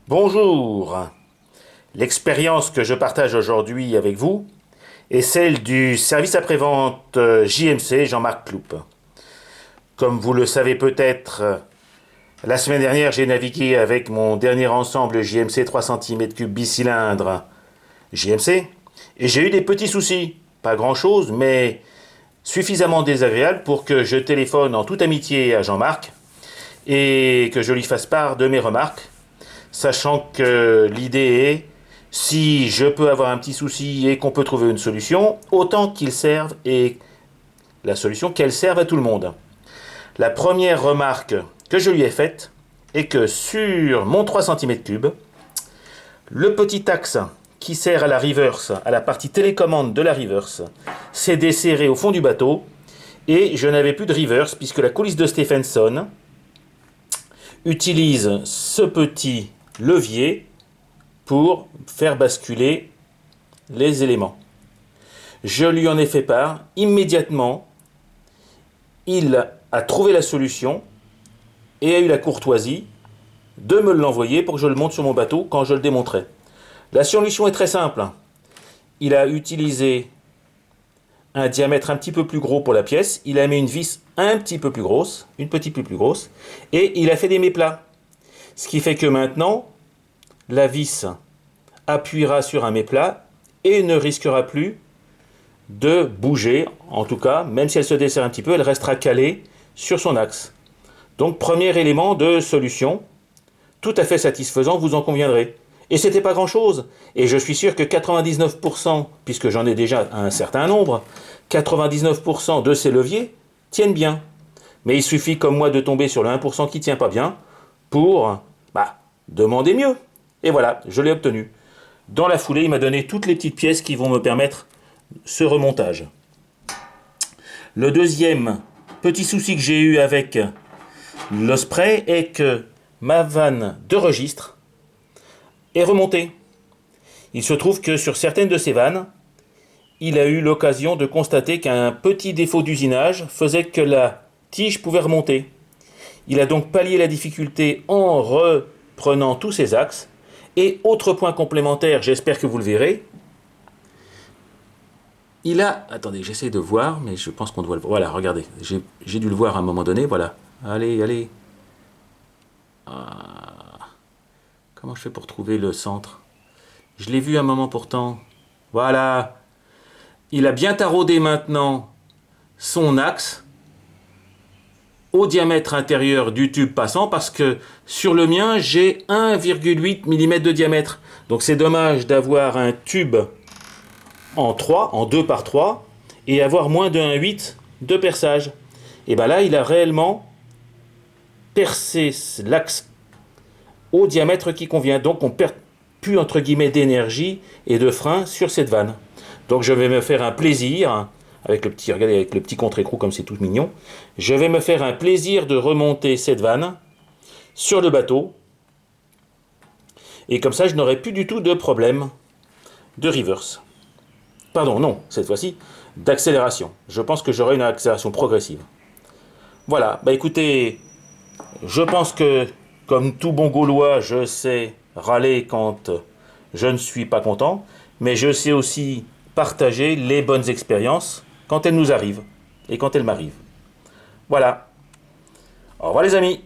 Bonjour. L'expérience que je partage aujourd'hui avec vous est celle du service après-vente JMC Jean-Marc Cloup. Comme vous le savez peut-être, la semaine dernière, j'ai navigué avec mon dernier ensemble JMC 3 cm3 bicylindre JMC et j'ai eu des petits soucis. Pas grand-chose, mais suffisamment désagréable pour que je téléphone en toute amitié à Jean-Marc et que je lui fasse part de mes remarques, sachant que l'idée est, si je peux avoir un petit souci et qu'on peut trouver une solution, autant qu'il serve et la solution qu'elle serve à tout le monde. La première remarque que je lui ai faite est que sur mon 3 cm3, le petit axe qui sert à la reverse, à la partie télécommande de la reverse, s'est desserré au fond du bateau et je n'avais plus de reverse puisque la coulisse de Stephenson utilise ce petit levier pour faire basculer les éléments. Je lui en ai fait part. Immédiatement, il a trouvé la solution et a eu la courtoisie de me l'envoyer pour que je le monte sur mon bateau quand je le démonterai. La solution est très simple. Il a utilisé un diamètre un petit peu plus gros pour la pièce, il a mis une vis un petit peu plus grosse, une petite peu plus grosse, et il a fait des méplats. Ce qui fait que maintenant, la vis appuiera sur un méplat et ne risquera plus de bouger. En tout cas, même si elle se desserre un petit peu, elle restera calée sur son axe. Donc, premier élément de solution, tout à fait satisfaisant, vous en conviendrez. Et c'était pas grand-chose. Et je suis sûr que 99%, puisque j'en ai déjà un certain nombre, 99% de ces leviers tiennent bien. Mais il suffit, comme moi, de tomber sur le 1% qui ne tient pas bien pour demander mieux. Et voilà, je l'ai obtenu. Dans la foulée, il m'a donné toutes les petites pièces qui vont me permettre ce remontage. Le deuxième petit souci que j'ai eu avec l'Osprey est que ma vanne de registre est remontée. Il se trouve que sur certaines de ces vannes, il a eu l'occasion de constater qu'un petit défaut d'usinage faisait que la tige pouvait remonter. Il a donc pallié la difficulté en reprenant tous ses axes. Et autre point complémentaire, j'espère que vous le verrez, il a... Attendez, j'essaie de voir, mais je pense qu'on doit le voir. Voilà, regardez, j'ai dû le voir à un moment donné, voilà. Allez, allez. Comment je fais pour trouver le centre? Je l'ai vu un moment pourtant. Voilà. Il a bien taraudé maintenant son axe au diamètre intérieur du tube passant parce que sur le mien, j'ai 1,8 mm de diamètre. Donc c'est dommage d'avoir un tube en 3, en 2 par 3 et avoir moins de 1,8 de perçage. Et bien là, il a réellement percé l'axe au diamètre qui convient. Donc on ne perd plus entre guillemets d'énergie et de frein sur cette vanne. Donc je vais me faire un plaisir avec le petit, regardez, avec le petit contre-écrou comme c'est tout mignon. Je vais me faire un plaisir de remonter cette vanne sur le bateau. Et comme ça, je n'aurai plus du tout de problème de reverse. Pardon, non, cette fois-ci, d'accélération. Je pense que j'aurai une accélération progressive. Voilà, écoutez, je pense que, comme tout bon Gaulois, je sais râler quand je ne suis pas content, mais je sais aussi partager les bonnes expériences quand elles nous arrivent et quand elles m'arrivent. Voilà. Au revoir les amis.